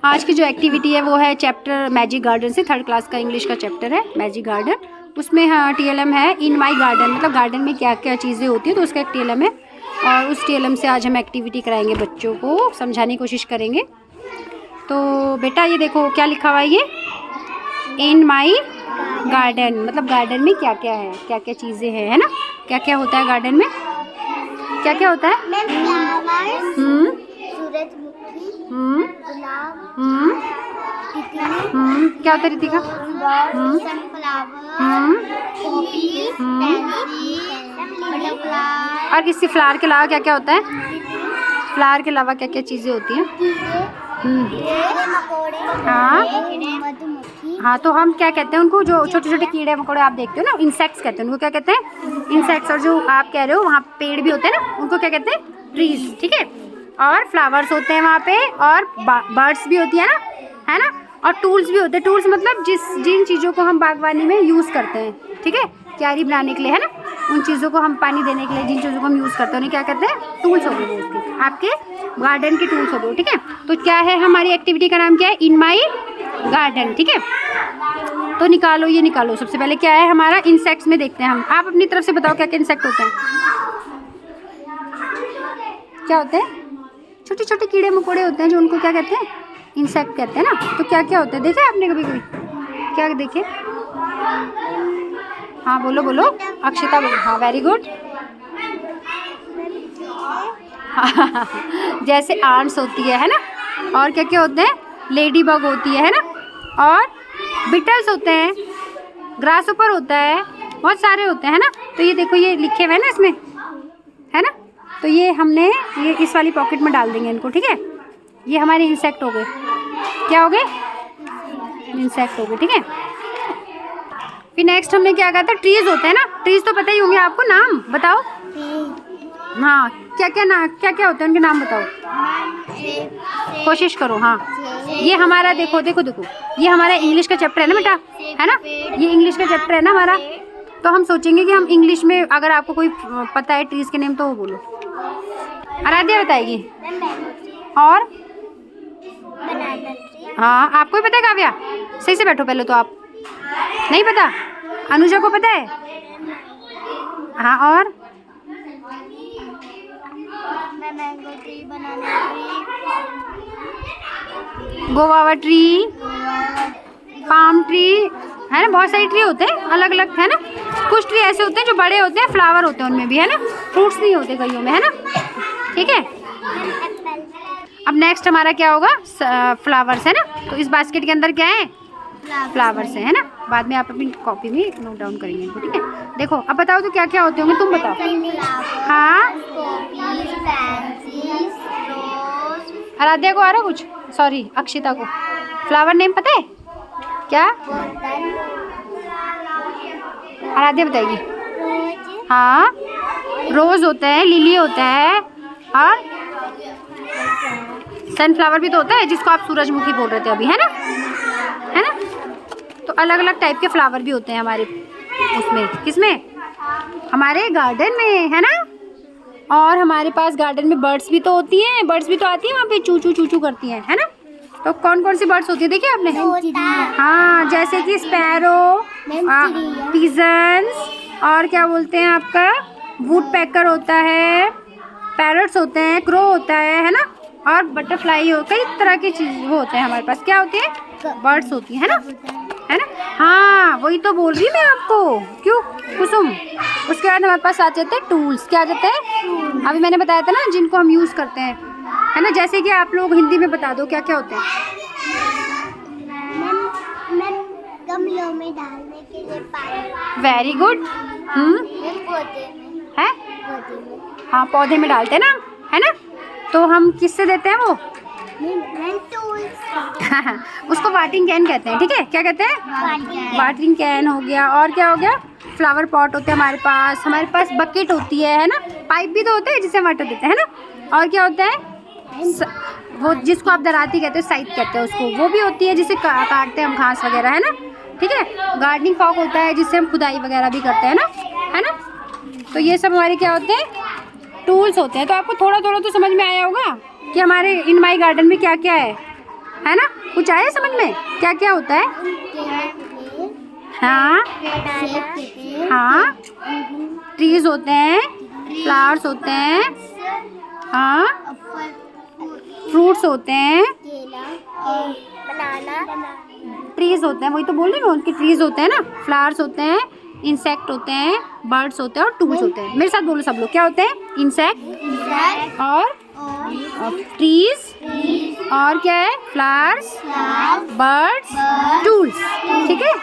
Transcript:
आज की जो एक्टिविटी है वो है चैप्टर मैजिक गार्डन से, 3rd क्लास का इंग्लिश का चैप्टर है मैजिक गार्डन। उसमें हाँ TLM है इन माई गार्डन, मतलब गार्डन में क्या क्या चीज़ें होती हैं तो उसका एक TLM है। और उस TLM से आज हम एक्टिविटी कराएंगे, बच्चों को समझाने की कोशिश करेंगे। तो बेटा ये देखो क्या लिखा हुआ है, ये इन माई गार्डन, मतलब गार्डन में क्या क्या है, क्या क्या चीज़ें हैं, है ना। क्या क्या होता है गार्डन में, क्या क्या होता है? क्या होता है रितिका? और किसी फ्लावर के अलावा क्या क्या होता है? फ्लावर के अलावा क्या क्या चीज़ें होती हैं? हाँ, तो हम क्या कहते हैं उनको, जो छोटे छोटे कीड़े मकोड़े आप देखते हो ना, इंसेक्ट्स कहते हैं उनको। क्या कहते हैं? इंसेक्ट्स। और जो आप कह रहे हो वहाँ पेड़ भी होते हैं ना, उनको क्या कहते हैं? ट्रीज, ठीक है। और फ्लावर्स होते हैं वहाँ पे, और बर्ड्स भी होती है ना, है ना। और टूल्स भी होते हैं। टूल्स मतलब जिन चीज़ों को हम बागवानी में यूज़ करते हैं, ठीक है, क्यारी बनाने के लिए, है ना, उन चीज़ों को हम पानी देने के लिए जिन चीज़ों को हम यूज़ करते हैं उन्हें क्या कहते हैं? टूल्स हो गए वो, उसके आपके गार्डन के टूल्स हो गए, ठीक है। तो क्या है हमारी एक्टिविटी का नाम, क्या है? इन माई गार्डन, ठीक है। तो निकालो, ये निकालो। सबसे पहले क्या है हमारा? इंसेक्ट्स में देखते हैं हम। आप अपनी तरफ से बताओ क्या क्या इंसेक्ट होते हैं, क्या होते हैं? छोटे छोटे कीड़े मकोड़े होते हैं जो, उनको क्या कहते हैं? इंसेक्ट कहते हैं ना। तो क्या क्या होता है, देखे आपने कभी कभी? क्या देखे? हाँ बोलो बोलो, अक्षिता बोलो। हाँ वेरी गुड। जैसे आंट्स होती है ना। और क्या क्या होते हैं? लेडी बग होती है ना। और बिटल्स होते हैं, ग्रास ऊपर होता है, बहुत सारे होते हैं ना। तो ये देखो, ये लिखे हुए हैं ना इसमें, है ना। तो ये हमने ये इस वाली पॉकेट में डाल देंगे इनको, ठीक है। ये हमारे इंसेक्ट हो गए। क्या हो गए? इंसेक्ट हो गए, ठीक है। फिर नेक्स्ट हमने क्या कहा था? ट्रीज होते हैं ना। ट्रीज तो पता ही होंगे आपको, नाम बताओ। हाँ, क्या क्या होते हैं उनके नाम बताओ, कोशिश करो। हाँ, ये हमारा देखो देखो देखो, ये हमारा इंग्लिश का चैप्टर है ना बेटा, है ना। ये इंग्लिश का चैप्टर है ना हमारा। तो हम सोचेंगे कि हम इंग्लिश में, अगर आपको कोई पता है ट्रीज के नेम तो वो बोलो। आराध्या बताएगी। और हाँ, आपको ही पता है काव्या? सही से बैठो पहले तो। आप नहीं पता? अनुजा को पता है? हाँ, और mango tree, banana tree, guava tree, palm tree, है ना। बहुत सारी ट्री होते हैं अलग अलग, है ना। कुछ ट्री ऐसे होते हैं जो बड़े होते हैं, फ्लावर होते हैं उनमें भी, है ना। फ्रूट्स नहीं होते कईयों में, है ना, ठीक है। अब नेक्स्ट हमारा क्या होगा? फ्लावर्स, है ना। तो इस बास्केट के अंदर क्या है? फ्लावर्स है ना। बाद में आप अपनी कॉपी में नोट डाउन करेंगे इनको, ठीक है। देखो अब बताओ तो क्या क्या होते होंगे, तुम बताओ। हाँ, आराध्या को आ रहा कुछ? सॉरी, अक्षिता को। फ्लावर नेम पता है क्या? आराध्या बताएगी। हाँ, रोज होता है, लिली होता है, और सनफ्लावर भी तो होता है, जिसको आप सूरजमुखी बोल रहे थे अभी, है ना, है ना। तो अलग अलग टाइप के फ्लावर भी होते हैं हमारे उसमें, किसमें? हमारे गार्डन में, है ना। और हमारे पास गार्डन में बर्ड्स भी तो होती हैं, बर्ड्स भी तो आती हैं वहाँ पे, चू चू चू चू करती हैं, है ना। तो कौन कौन सी बर्ड्स होती है देखिए आपने? हाँ, जैसे कि स्पैरो, पिजन्स, और क्या बोलते हैं आपका, वुड पैकर होता है, पैरट्स होते हैं, क्रो होता है ना। और बटरफ्लाई हो, कई तरह की चीज़ वो होते हैं हमारे पास। क्या होती है? बर्ड्स होती है ना, है ना। हाँ, वही तो बोल रही मैं आपको। क्यों कुसुम? उसके बाद हमारे पास आ जाते हैं टूल्स। क्या आ जाते हैं? अभी मैंने बताया था ना, जिनको हम यूज़ करते हैं, है ना। जैसे कि आप लोग हिंदी में बता दो क्या क्या होते हैं। गमलों में डालने के लिए पानी। Very good. पौधे में है, पौधे में हाँ पौधे में डालते हैं ना, है ना। तो हम किससे देते हैं वो? उसको वाटरिंग कैन कहते हैं, ठीक है। क्या कहते हैं? वाटरिंग कैन हो गया। और क्या हो गया? फ्लावर पॉट होते हैं हमारे पास बकेट होती है ना। पाइप भी तो होता है जिससे वाटर देते हैं ना। और क्या होता है? वो जिसको आप दराती कहते हो, साइड कहते हैं उसको, वो भी होती है जिसे काटते हैं हम, घास वगैरह, है ना, ठीक है। गार्डनिंग फॉक होता है जिससे हम खुदाई वगैरह भी करते हैं ना, है ना। तो ये सब हमारे क्या होते हैं? टूल्स होते हैं। तो आपको थोड़ा थोड़ा तो समझ में आया होगा कि हमारे इन माई गार्डन में क्या क्या है है ना? कुछ आया समझ में? क्या क्या होता है? हाँ हाँ, ट्रीज होते हैं, फ्लावर्स होते हैं, हाँ, फ्रूट्स होते हैं, ट्रीज होते हैं, वही तो बोल रही हूँ, उनके ट्रीज होते हैं ना, फ्लावर्स होते हैं, इंसेक्ट होते हैं, बर्ड्स होते हैं और टूल्स होते हैं। मेरे साथ बोलो सब लोग, क्या होते हैं? इंसेक्ट और ट्रीज और क्या है? Flowers, birds, tools. ठीक है।